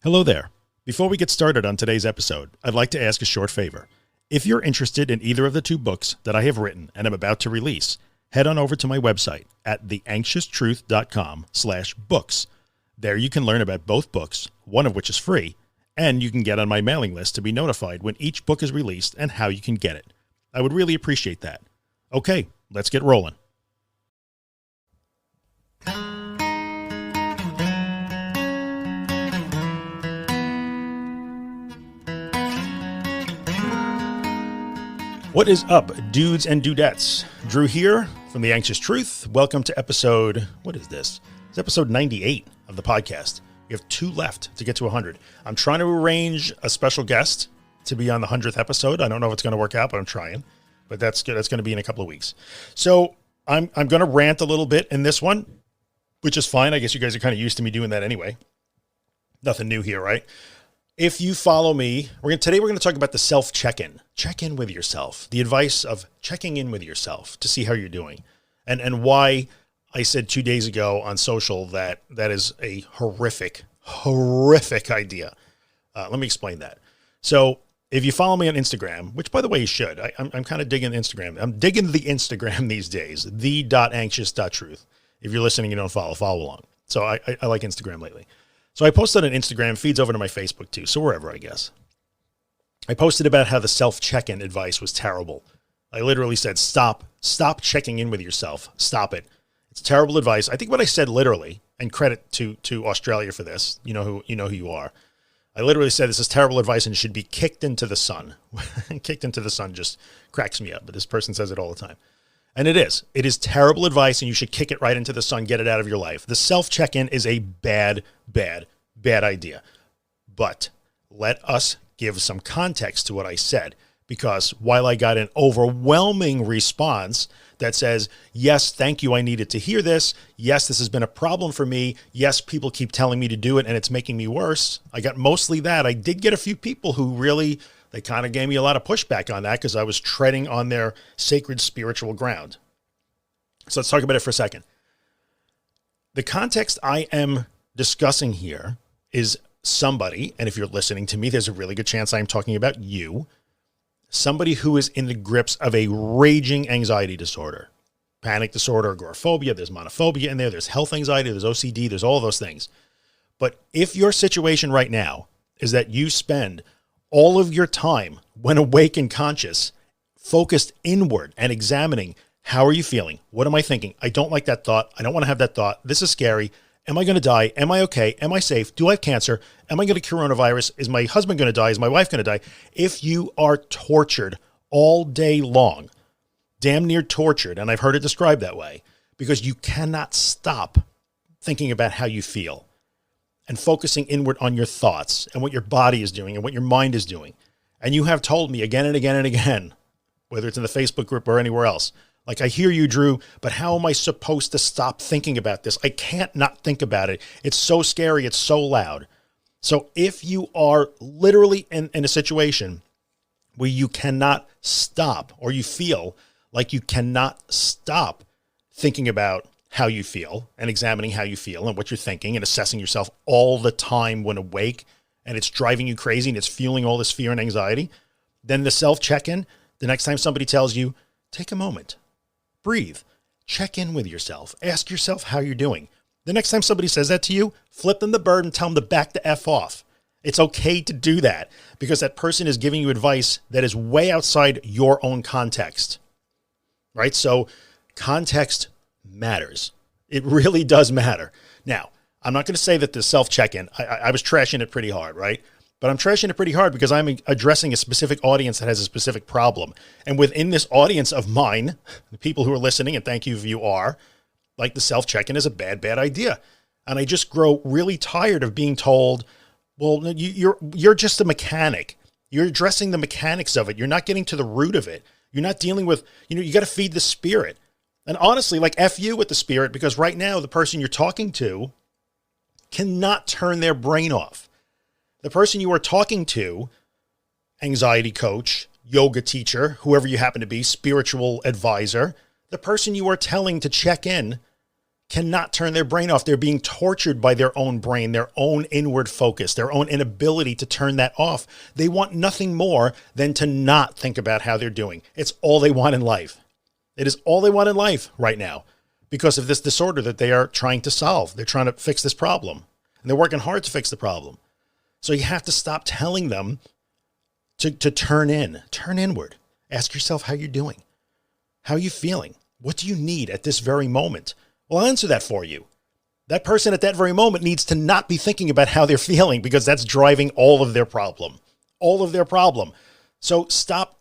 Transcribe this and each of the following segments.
Hello there. Before we get started on today's episode, I'd like to ask a short favor. If you're interested in either of the two books that I have written and am about to release, head on over to my website at theanxioustruth.com/books. There you can learn about both books, one of which is free, and you can get on my mailing list to be notified when each book is released and how you can get it. I would really appreciate that. Okay, let's get rolling. What is up, dudes and dudettes? Drew here from The Anxious Truth. Welcome to episode, what is this? It's episode 98 of the podcast. We have 2 left to get to 100. I'm trying to arrange a special guest to be on the 100th episode. I don't know if it's going to work out, but I'm trying. But that's good. That's going to be in a couple of weeks. So I'm going to rant a little bit in this one, which is fine. I guess you guys are kind of used to me doing that anyway. Nothing new here, right? If you follow me, today we're going to talk about the self-check-in. Check in with yourself. The advice of checking in with yourself to see how you're doing. And why I said 2 days ago on social that is a horrific idea. Let me explain that. So if you follow me on Instagram, which by the way you should, I'm kind of digging Instagram. I'm digging the Instagram these days, the.anxious.truth. If you're listening, you don't follow along. So I like Instagram lately. So I posted on Instagram, feeds over to my Facebook too. So wherever, I guess. I posted about how the self-check-in advice was terrible. I literally said, stop checking in with yourself. Stop it. It's terrible advice. I think what I said literally, and credit to Australia for this, you know who you are. I literally said, this is terrible advice and should be kicked into the sun. Kicked into the sun just cracks me up, but this person says it all the time. And it is terrible advice and you should kick it right into the sun, get it out of your life. The self-check-in is a bad idea. But let us give some context to what I said, because while I got an overwhelming response that says, yes, thank you, I needed to hear this. Yes, this has been a problem for me. Yes, people keep telling me to do it and it's making me worse. I got mostly that. I did get a few people who really, they kind of gave me a lot of pushback on that because I was treading on their sacred spiritual ground. So let's talk about it for a second. The context I am discussing here is somebody, and if you're listening to me, there's a really good chance I'm talking about you, somebody who is in the grips of a raging anxiety disorder, panic disorder, agoraphobia, there's monophobia in there, there's health anxiety, there's OCD, there's all those things. But if your situation right now is that you spend all of your time when awake and conscious, focused inward and examining, how are you feeling? What am I thinking? I don't like that thought. I don't want to have that thought. This is scary. Am I going to die? Am I okay? Am I safe? Do I have cancer? Am I going to get coronavirus? Is my husband going to die? Is my wife going to die? If you are tortured all day long, damn near tortured, and I've heard it described that way, because you cannot stop thinking about how you feel and focusing inward on your thoughts and what your body is doing and what your mind is doing. And you have told me again and again and again, whether it's in the Facebook group or anywhere else, like, I hear you, Drew, but how am I supposed to stop thinking about this? I can't not think about it. It's so scary. It's so loud. So if you are literally in a situation where you cannot stop, or you feel like you cannot stop thinking about how you feel and examining how you feel and what you're thinking and assessing yourself all the time when awake, and it's driving you crazy and it's fueling all this fear and anxiety, then the self-check-in, the next time somebody tells you, take a moment. Breathe, check in with yourself, ask yourself how you're doing. The next time somebody says that to you, flip them the bird and tell them to back the F off. It's okay to do that because that person is giving you advice that is way outside your own context, right? So context matters. It really does matter. Now, I'm not going to say that the self-check-in, I was trashing it pretty hard, right? But I'm trashing it pretty hard because I'm addressing a specific audience that has a specific problem. And within this audience of mine, the people who are listening, and thank you if you are, like, the self-check-in is a bad idea. And I just grow really tired of being told, well, you're just a mechanic. You're addressing the mechanics of it. You're not getting to the root of it. You're not dealing with, you got to feed the spirit. And honestly, like, F you with the spirit, because right now the person you're talking to cannot turn their brain off. The person you are talking to, anxiety coach, yoga teacher, whoever you happen to be, spiritual advisor, the person you are telling to check in cannot turn their brain off. They're being tortured by their own brain, their own inward focus, their own inability to turn that off. They want nothing more than to not think about how they're doing. It's all they want in life. It is all they want in life right now because of this disorder that they are trying to solve. They're trying to fix this problem and they're working hard to fix the problem. So you have to stop telling them to turn inward. Ask yourself how you're doing. How are you feeling? What do you need at this very moment? Well, I'll answer that for you. That person at that very moment needs to not be thinking about how they're feeling because that's driving all of their problem. So stop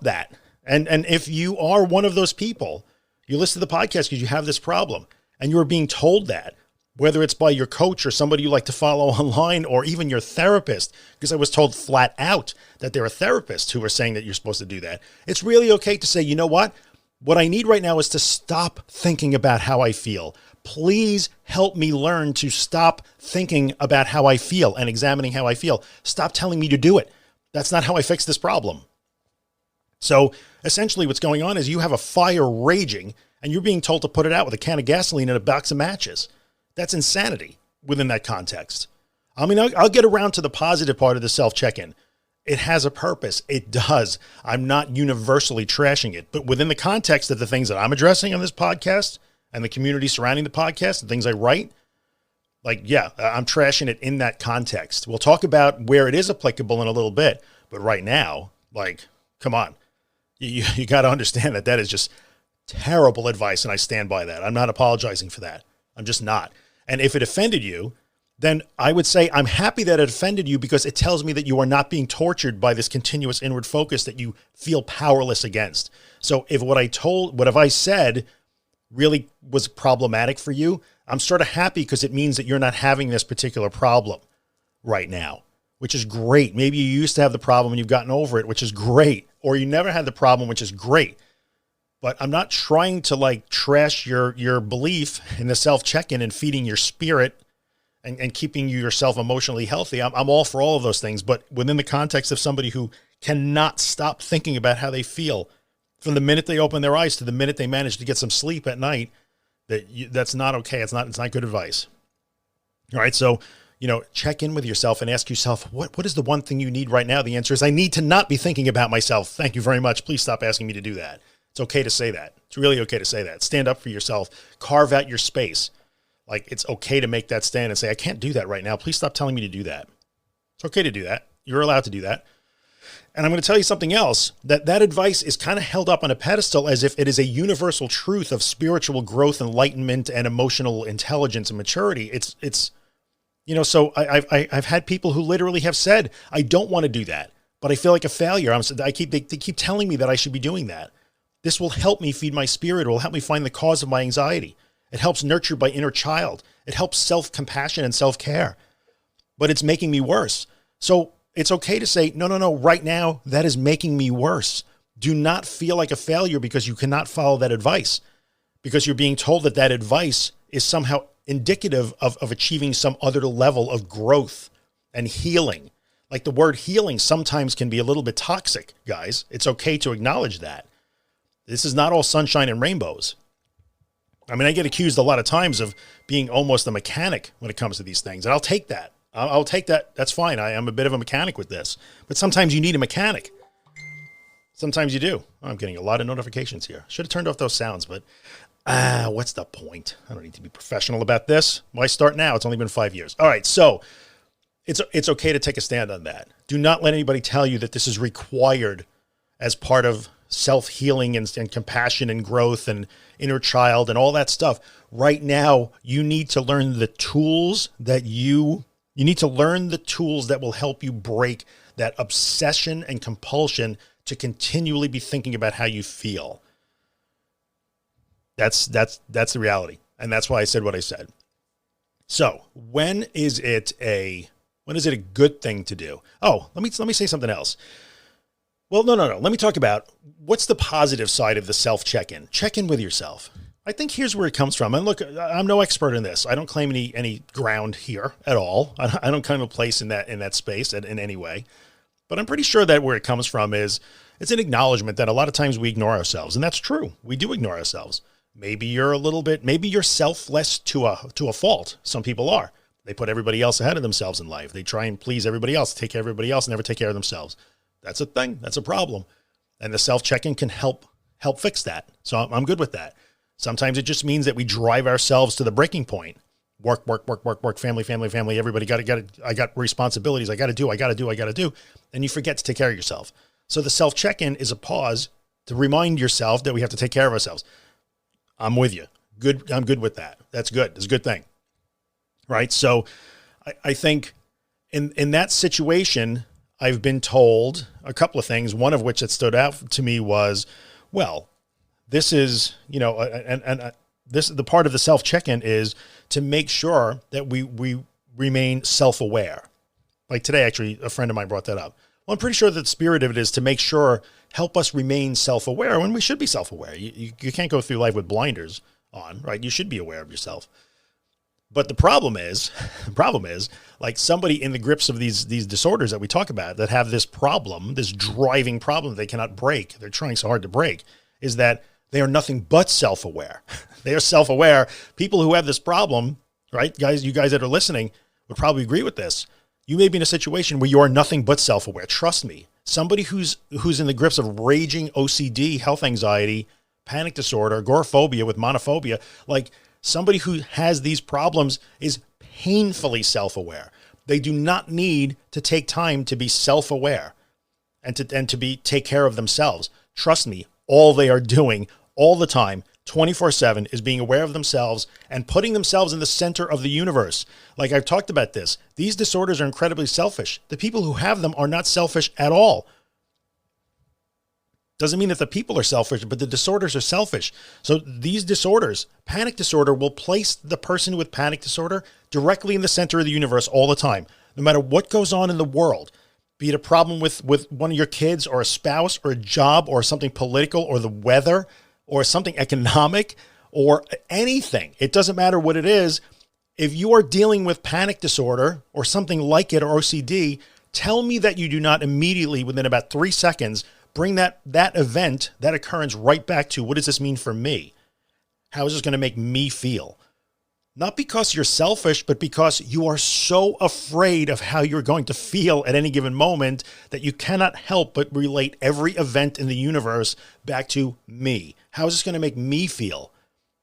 that. And if you are one of those people, you listen to the podcast because you have this problem and you're being told that, whether it's by your coach or somebody you like to follow online or even your therapist, because I was told flat out that there are therapists who are saying that you're supposed to do that. It's really okay to say, you know what? What I need right now is to stop thinking about how I feel. Please help me learn to stop thinking about how I feel and examining how I feel. Stop telling me to do it. That's not how I fix this problem. So essentially what's going on is you have a fire raging and you're being told to put it out with a can of gasoline and a box of matches. That's insanity within that context. I mean, I'll get around to the positive part of the self-check-in. It has a purpose. It does. I'm not universally trashing it, but within the context of the things that I'm addressing on this podcast and the community surrounding the podcast, the things I write, like, yeah, I'm trashing it in that context. We'll talk about where it is applicable in a little bit, but right now, like, come on, you got to understand that is just terrible advice. And I stand by that. I'm not apologizing for that. I'm just not. And if it offended you, then I would say I'm happy that it offended you because it tells me that you are not being tortured by this continuous inward focus that you feel powerless against. So if what I said really was problematic for you, I'm sort of happy because it means that you're not having this particular problem right now, which is great. Maybe you used to have the problem and you've gotten over it, which is great. Or you never had the problem, which is great. But I'm not trying to like trash your belief in the self-check-in and feeding your spirit and keeping yourself emotionally healthy. I'm all for all of those things, but within the context of somebody who cannot stop thinking about how they feel from the minute they open their eyes to the minute they manage to get some sleep at night, that's not okay. It's not good advice. All right. So, check in with yourself and ask yourself, what is the one thing you need right now? The answer is I need to not be thinking about myself. Thank you very much. Please stop asking me to do that. It's okay to say that. It's really okay to say that. Stand up for yourself, carve out your space. Like it's okay to make that stand and say, I can't do that right now. Please stop telling me to do that. It's okay to do that. You're allowed to do that. And I'm going to tell you something else, that advice is kind of held up on a pedestal as if it is a universal truth of spiritual growth, enlightenment, and emotional intelligence and maturity. So I've had people who literally have said, I don't want to do that, but I feel like a failure. They keep telling me that I should be doing that. This will help me feed my spirit. It will help me find the cause of my anxiety. It helps nurture my inner child. It helps self-compassion and self-care, but it's making me worse. So it's okay to say, no, right now, that is making me worse. Do not feel like a failure because you cannot follow that advice, because you're being told that advice is somehow indicative of achieving some other level of growth and healing. Like the word healing sometimes can be a little bit toxic, guys. It's okay to acknowledge that. This is not all sunshine and rainbows. I mean, I get accused a lot of times of being almost a mechanic when it comes to these things. And I'll take that. I'll take that. That's fine. I am a bit of a mechanic with this, but sometimes you need a mechanic. Sometimes you do. I'm getting a lot of notifications here. Should have turned off those sounds, but what's the point? I don't need to be professional about this. Why start now? It's only been 5 years. All right. So it's okay to take a stand on that. Do not let anybody tell you that this is required as part of self-healing and compassion and growth and inner child and all that stuff. Right now, you need to learn the tools that you need to learn the tools that will help you break that obsession and compulsion to continually be thinking about how you feel. That's the reality. And that's why I said what I said. So when is it a good thing to do? Oh, let me say something else. Well, no. Let me talk about what's the positive side of the self-check-in. Check in with yourself. I think here's where it comes from. And look, I'm no expert in this. I don't claim any ground here at all. I don't claim a place in that space in any way. But I'm pretty sure that where it comes from is it's an acknowledgement that a lot of times we ignore ourselves. And that's true. We do ignore ourselves. Maybe you're selfless to a fault. Some people are. They put everybody else ahead of themselves in life. They try and please everybody else, take care of everybody else, never take care of themselves. That's a thing. That's a problem. And the self-check-in can help fix that. So I'm good with that. Sometimes it just means that we drive ourselves to the breaking point. Work, family, everybody I got responsibilities. I got to do. And you forget to take care of yourself. So the self-check-in is a pause to remind yourself that we have to take care of ourselves. I'm with you. Good. I'm good with that. That's good. It's a good thing. Right. So I think in that situation, I've been told a couple of things, one of which that stood out to me was, well, this is, the part of the self check-in is to make sure that we remain self-aware. Like today, actually, a friend of mine brought that up. Well, I'm pretty sure that the spirit of it is to make sure, help us remain self-aware when we should be self-aware. You can't go through life with blinders on, right? You should be aware of yourself. But the problem is like somebody in the grips of these disorders that we talk about that have this problem, this driving problem that they cannot break, they're trying so hard to break, is that they are nothing but self-aware. They are self-aware. People who have this problem, right? You guys that are listening would probably agree with this. You may be in a situation where you are nothing but self-aware. Trust me. Somebody who's in the grips of raging OCD, health anxiety, panic disorder, agoraphobia with monophobia, like somebody who has these problems is painfully self-aware. They do not need to take time to be self-aware and to take care of themselves. Trust me, all they are doing all the time, 24/7, is being aware of themselves and putting themselves in the center of the universe. Like I've talked about this, these disorders are incredibly selfish. The people who have them are not selfish at all. Doesn't mean that the people are selfish, but the disorders are selfish. So these disorders, panic disorder will place the person with panic disorder directly in the center of the universe all the time, no matter what goes on in the world, be it a problem with one of your kids or a spouse or a job or something political or the weather or something economic or anything. It doesn't matter what it is. If you are dealing with panic disorder or something like it or OCD, tell me that you do not immediately, within about 3 seconds, bring that event, that occurrence right back to, what does this mean for me? How is this going to make me feel? Not because you're selfish, but because you are so afraid of how you're going to feel at any given moment that you cannot help but relate every event in the universe back to me. How is this going to make me feel?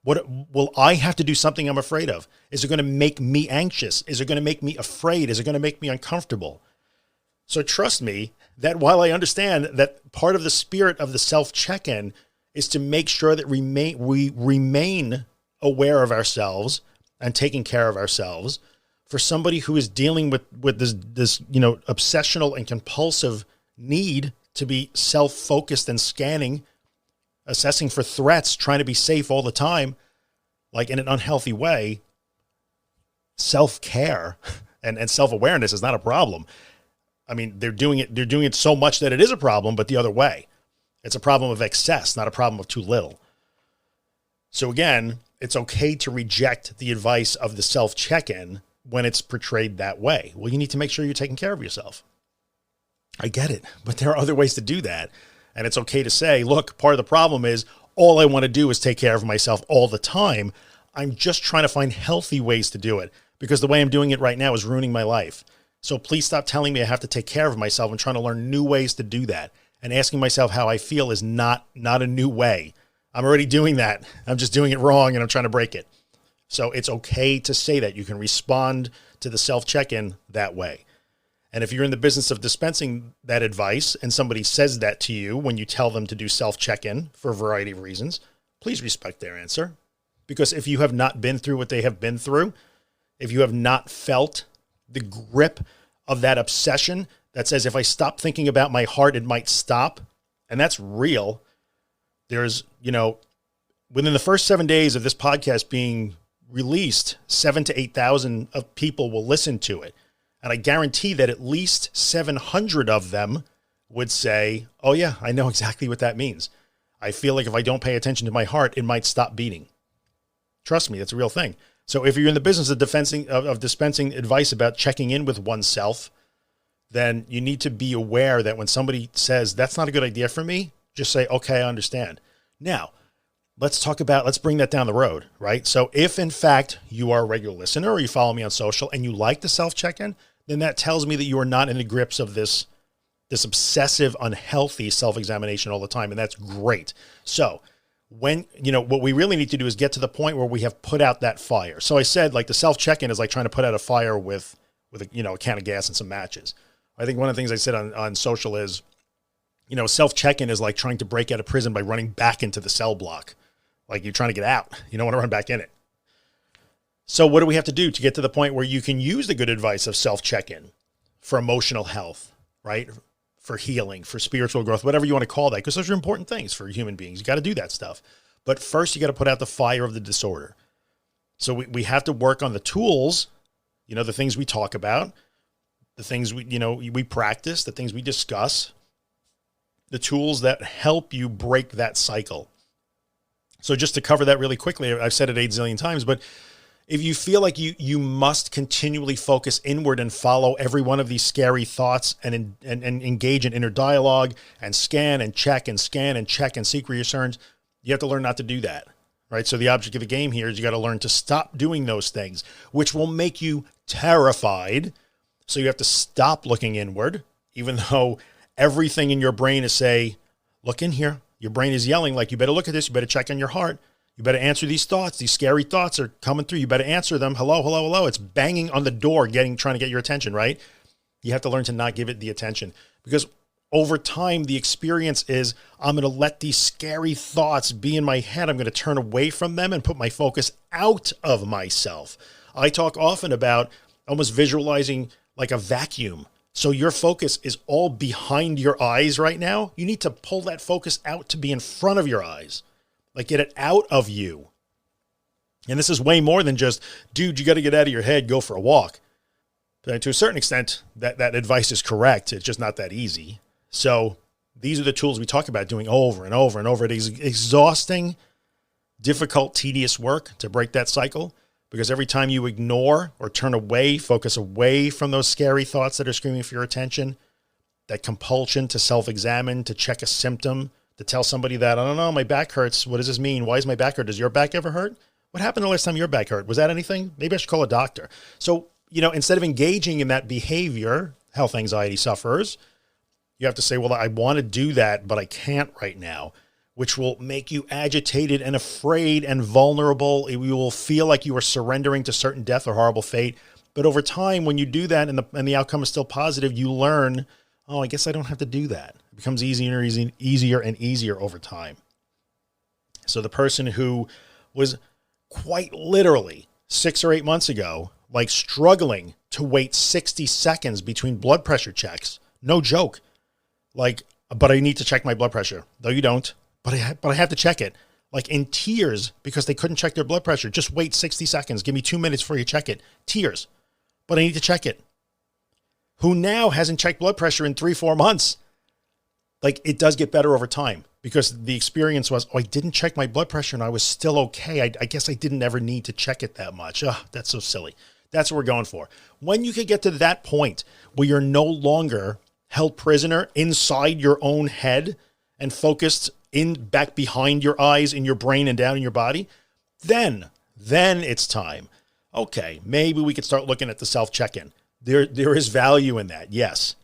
What will I have to do something I'm afraid of? Is it going to make me anxious? Is it going to make me afraid? Is it going to make me uncomfortable? So trust me that while I understand that part of the spirit of the self check-in is to make sure that we remain aware of ourselves and taking care of ourselves, for somebody who is dealing with this obsessional and compulsive need to be self-focused and scanning, assessing for threats, trying to be safe all the time, like in an unhealthy way, self-care and self-awareness is not a problem. I mean, they're doing it so much that it is a problem, but the other way. It's a problem of excess, not a problem of too little. So again, it's okay to reject the advice of the self check-in when it's portrayed that way. Well, you need to make sure you're taking care of yourself. I get it, but there are other ways to do that. And it's okay to say, look, part of the problem is all I want to do is take care of myself all the time. I'm just trying to find healthy ways to do it, because the way I'm doing it right now is ruining my life. So please stop telling me I have to take care of myself. I'm trying to learn new ways to do that. And asking myself how I feel is not a new way. I'm already doing that. I'm just doing it wrong and I'm trying to break it. So it's okay to say that. You can respond to the self check-in that way. And if you're in the business of dispensing that advice and somebody says that to you when you tell them to do self check-in for a variety of reasons, please respect their answer. Because if you have not been through what they have been through, if you have not felt the grip of that obsession that says, if I stop thinking about my heart, it might stop. And that's real. There's, within the first 7 days of this podcast being released, 7,000 to 8,000 of people will listen to it. And I guarantee that at least 700 of them would say, oh yeah, I know exactly what that means. I feel like if I don't pay attention to my heart, it might stop beating. Trust me, that's a real thing. So if you're in the business of dispensing advice about checking in with oneself, then you need to be aware that when somebody says, that's not a good idea for me, just say, okay, I understand. Now, let's bring that down the road, right? So if in fact you are a regular listener or you follow me on social and you like the self check-in, then that tells me that you are not in the grips of this obsessive, unhealthy self-examination all the time. And that's great. So when, what we really need to do is get to the point where we have put out that fire. So I said, like, the self check-in is like trying to put out a fire with a can of gas and some matches. I think one of the things I said on social is, self check-in is like trying to break out of prison by running back into the cell block. Like, you're trying to get out. You don't want to run back in it. So what do we have to do to get to the point where you can use the good advice of self check-in for emotional health, right? For healing, for spiritual growth, whatever you want to call that, because those are important things for human beings. You got to do that stuff. But first you got to put out the fire of the disorder. So we have to work on the tools, the things we talk about, the things we practice, the things we discuss, the tools that help you break that cycle. So just to cover that really quickly, I've said it 8 zillion times, but if you feel like you must continually focus inward and follow every one of these scary thoughts and engage in inner dialogue and scan and check and check and seek reassurance, you have to learn not to do that, right? So the object of the game here is you got to learn to stop doing those things, which will make you terrified. So you have to stop looking inward, even though everything in your brain is say, look in here. Your brain is yelling like, you better look at this. You better check on your heart. You better answer these thoughts. These scary thoughts are coming through. You better answer them. Hello, hello, hello. It's banging on the door, trying to get your attention, right? You have to learn to not give it the attention, because over time, the experience is, I'm going to let these scary thoughts be in my head. I'm going to turn away from them and put my focus out of myself. I talk often about almost visualizing like a vacuum. So your focus is all behind your eyes right now. You need to pull that focus out to be in front of your eyes. Like, get it out of you. And this is way more than just, dude, you got to get out of your head, go for a walk. But to a certain extent, that advice is correct. It's just not that easy. So these are the tools we talk about doing over and over and over. It is exhausting, difficult, tedious work to break that cycle, because every time you ignore or turn away, focus away from those scary thoughts that are screaming for your attention, that compulsion to self-examine, to check a symptom, to tell somebody that, I don't know, my back hurts. What does this mean? Why is my back hurt? Does your back ever hurt? What happened the last time your back hurt? Was that anything? Maybe I should call a doctor. So, instead of engaging in that behavior, health anxiety sufferers, you have to say, well, I want to do that, but I can't right now, which will make you agitated and afraid and vulnerable. You will feel like you are surrendering to certain death or horrible fate. But over time, when you do that and the outcome is still positive, you learn, oh, I guess I don't have to do that. It becomes easier and easier over time. So the person who was quite literally 6 or 8 months ago, like struggling to wait 60 seconds between blood pressure checks, no joke, like, but I need to check my blood pressure. No, you don't, but I have to check it, like in tears because they couldn't check their blood pressure. Just wait 60 seconds. Give me 2 minutes before you check it. Tears, but I need to check it. Who now hasn't checked blood pressure in 3-4 months. Like, it does get better over time, because the experience was, oh, I didn't check my blood pressure and I was still okay. I guess I didn't ever need to check it that much. Oh, that's so silly. That's what we're going for. When you could get to that point where you're no longer held prisoner inside your own head and focused back behind your eyes, in your brain and down in your body, then it's time. Okay, maybe we could start looking at the self check-in. There is value in that. Yes.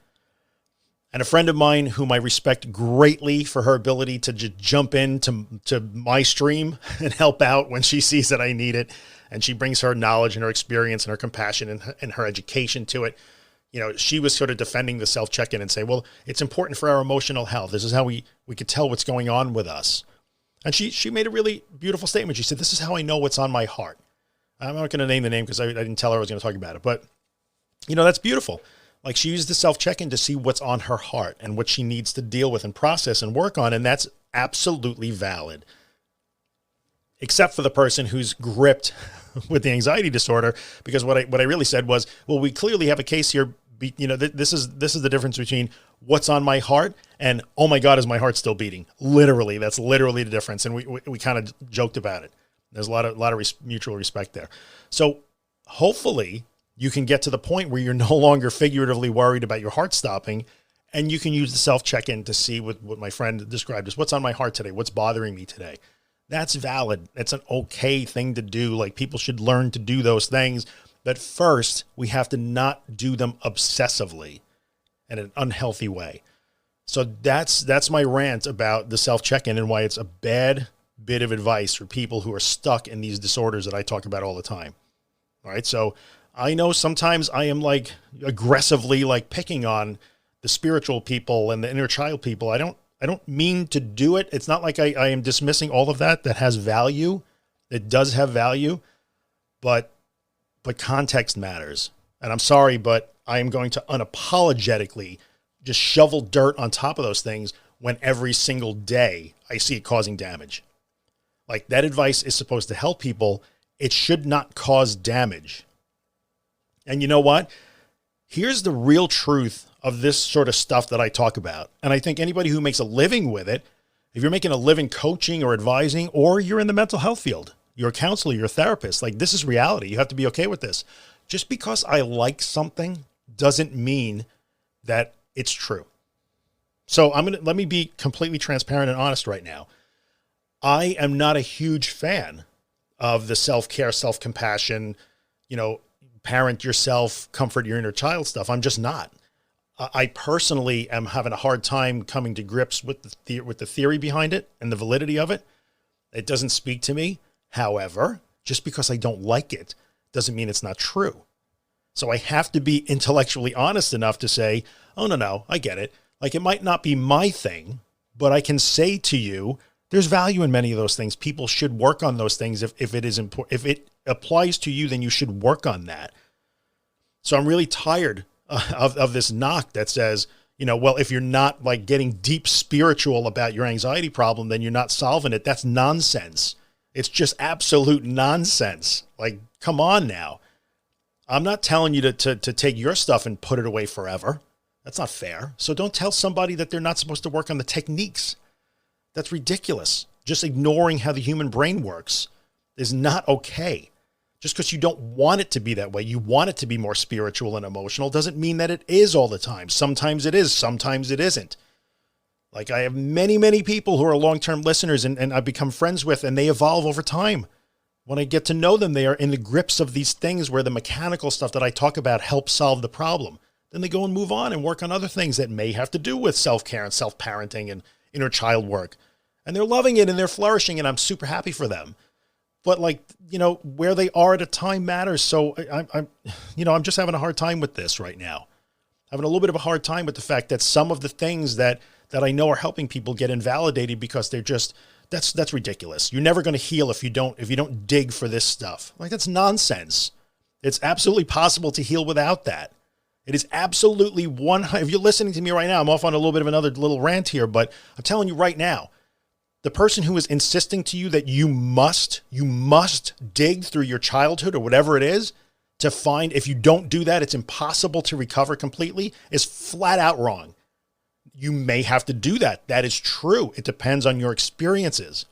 And a friend of mine whom I respect greatly for her ability to jump into my stream and help out when she sees that I need it. And she brings her knowledge and her experience and her compassion and her education to it. She was sort of defending the self check-in and say, well, it's important for our emotional health. This is how we could tell what's going on with us. And she made a really beautiful statement. She said, this is how I know what's on my heart. I'm not going to name the name because I didn't tell her I was going to talk about it, but that's beautiful. Like, she used the self check-in to see what's on her heart and what she needs to deal with and process and work on. And that's absolutely valid, except for the person who's gripped with the anxiety disorder. Because what I really said was, well, we clearly have a case here. This is the difference between what's on my heart and, oh my God, is my heart still beating? Literally, that's literally the difference. And we kind of joked about it. There's a lot of mutual respect there. So hopefully you can get to the point where you're no longer figuratively worried about your heart stopping, and you can use the self check-in to see what my friend described as, what's on my heart today? What's bothering me today? That's valid. It's an okay thing to do. Like, people should learn to do those things. But first, we have to not do them obsessively in an unhealthy way. So that's my rant about the self-check-in and why it's a bad bit of advice for people who are stuck in these disorders that I talk about all the time. All right. So I know sometimes I am like aggressively like picking on the spiritual people and the inner child people. I don't mean to do it. It's not like I am dismissing all of that has value. It does have value, but context matters. And I'm sorry, but I am going to unapologetically just shovel dirt on top of those things when every single day I see it causing damage. Like, that advice is supposed to help people. It should not cause damage. And you know what? Here's the real truth of this sort of stuff that I talk about. And I think anybody who makes a living with it, if you're making a living coaching or advising, or you're in the mental health field, you're a counselor, you're a therapist, like, this is reality. You have to be okay with this. Just because I like something doesn't mean that it's true. So let me be completely transparent and honest right now. I am not a huge fan of the self-care, self-compassion, parent yourself, comfort your inner child stuff. I'm just not. I personally am having a hard time coming to grips with the theory behind it and the validity of it. It doesn't speak to me. However, just because I don't like it doesn't mean it's not true. So I have to be intellectually honest enough to say, oh, no, I get it. Like, it might not be my thing, but I can say to you, there's value in many of those things. People should work on those things. If it is important, if it applies to you, then you should work on that. So I'm really tired of this knock that says, well, if you're not like getting deep spiritual about your anxiety problem, then you're not solving it. That's nonsense. It's just absolute nonsense. Like, come on now. I'm not telling you to take your stuff and put it away forever. That's not fair. So don't tell somebody that they're not supposed to work on the techniques. That's ridiculous. Just ignoring how the human brain works is not okay. Just because you don't want it to be that way, you want it to be more spiritual and emotional, doesn't mean that it is all the time. Sometimes it is, sometimes it isn't. Like, I have many, many people who are long-term listeners and I've become friends with, and they evolve over time. When I get to know them, they are in the grips of these things where the mechanical stuff that I talk about helps solve the problem. Then they go and move on and work on other things that may have to do with self-care and self-parenting and inner child work. And they're loving it and they're flourishing, and I'm super happy for them. But like, where they are at a time matters. So I'm just having a hard time with this right now. Having a little bit of a hard time with the fact that some of the things that I know are helping people get invalidated because they're just, that's ridiculous. You're never going to heal if you don't dig for this stuff. Like, that's nonsense. It's absolutely possible to heal without that. It is absolutely if you're listening to me right now, I'm off on a little bit of another little rant here, but I'm telling you right now, the person who is insisting to you that you must dig through your childhood or whatever it is to find, if you don't do that, it's impossible to recover completely, is flat out wrong. You may have to do that. That is true. It depends on your experiences.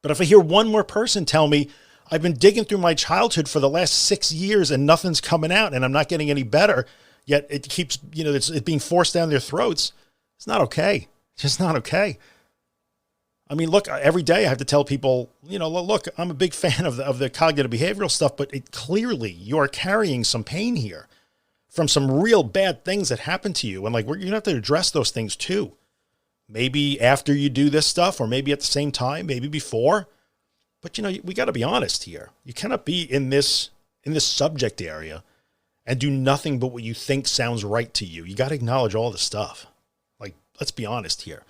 But if I hear one more person tell me, I've been digging through my childhood for the last 6 years and nothing's coming out and I'm not getting any better, yet it keeps, it's being forced down their throats, it's not okay. It's just not okay. I mean, look, every day I have to tell people, look, I'm a big fan of the cognitive behavioral stuff, but clearly you are carrying some pain here from some real bad things that happened to you. And like, you have to address those things too. Maybe after you do this stuff, or maybe at the same time, maybe before. But we got to be honest here. You cannot be in this subject area and do nothing but what you think sounds right to you. You got to acknowledge all the stuff. Like, let's be honest here.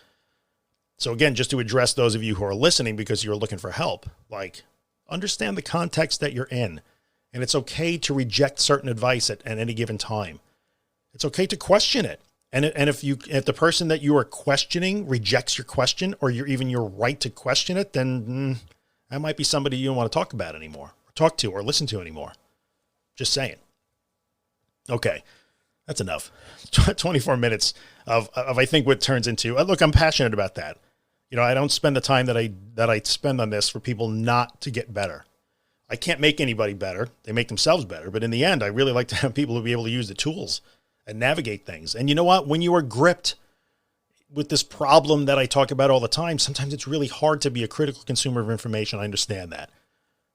So again, just to address those of you who are listening because you're looking for help, like, understand the context that you're in. And it's okay to reject certain advice at any given time. It's okay to question it. And if the person that you are questioning rejects your question, or your right to question it, then that might be somebody you don't want to talk about anymore, or talk to, or listen to anymore. Just saying. Okay, that's enough. 24 minutes of I think what turns into, look, I'm passionate about that. I don't spend the time that I spend on this for people not to get better. I can't make anybody better. They make themselves better. But in the end, I really like to have people who be able to use the tools and navigate things. And you know what? When you are gripped with this problem that I talk about all the time, sometimes it's really hard to be a critical consumer of information. I understand that.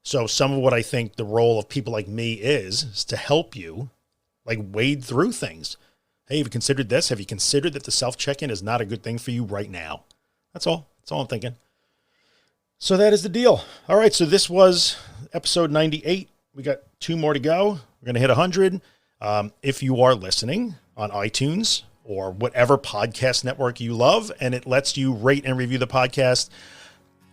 So some of what I think the role of people like me is to help you like wade through things. Hey, have you considered this? Have you considered that the self-check-in is not a good thing for you right now? That's all. That's all I'm thinking. So that is the deal. All right. So this was episode 98. We got 2 more to go. We're going to hit 100. If you are listening on iTunes or whatever podcast network you love, and it lets you rate and review the podcast,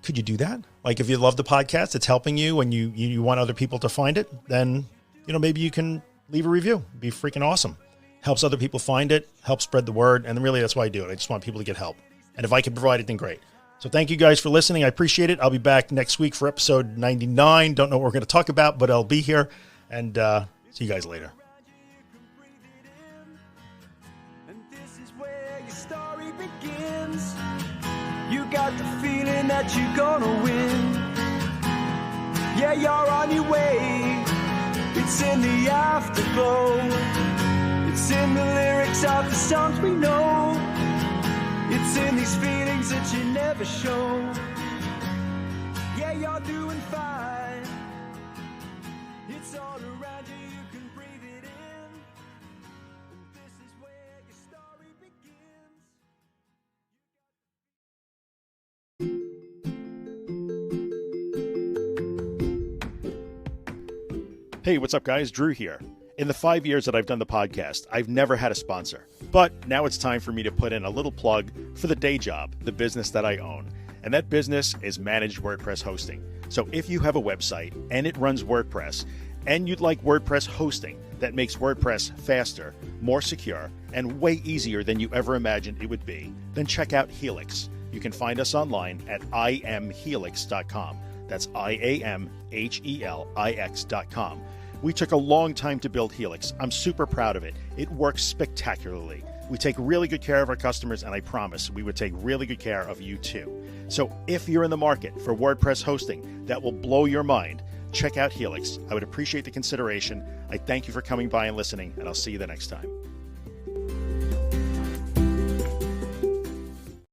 could you do that? Like if you love the podcast, it's helping you and you want other people to find it, then, maybe you can leave a review. It'd be freaking awesome. Helps other people find it, helps spread the word. And really that's why I do it. I just want people to get help. And if I can provide it, then great. So thank you guys for listening. I appreciate it. I'll be back next week for episode 99. Don't know what we're going to talk about, but I'll be here, and see you guys later. You got the feeling that you're gonna win. Yeah, you're on your way. It's in the afterglow. It's in the lyrics of the songs we know. It's in these feelings that you never show. Yeah, you're doing fine. It's all around you, you can breathe it in. And this is where your story begins. Hey, what's up, guys? Drew here. In the 5 years that I've done the podcast, I've never had a sponsor. But now it's time for me to put in a little plug for the day job, the business that I own. And that business is Managed WordPress Hosting. So if you have a website and it runs WordPress, and you'd like WordPress hosting that makes WordPress faster, more secure, and way easier than you ever imagined it would be, then check out Helix. You can find us online at iamhelix.com. That's IAMHELIX.com. We took a long time to build Helix. I'm super proud of it. It works spectacularly. We take really good care of our customers, and I promise we would take really good care of you too. So if you're in the market for WordPress hosting that will blow your mind, check out Helix. I would appreciate the consideration. I thank you for coming by and listening, and I'll see you the next time.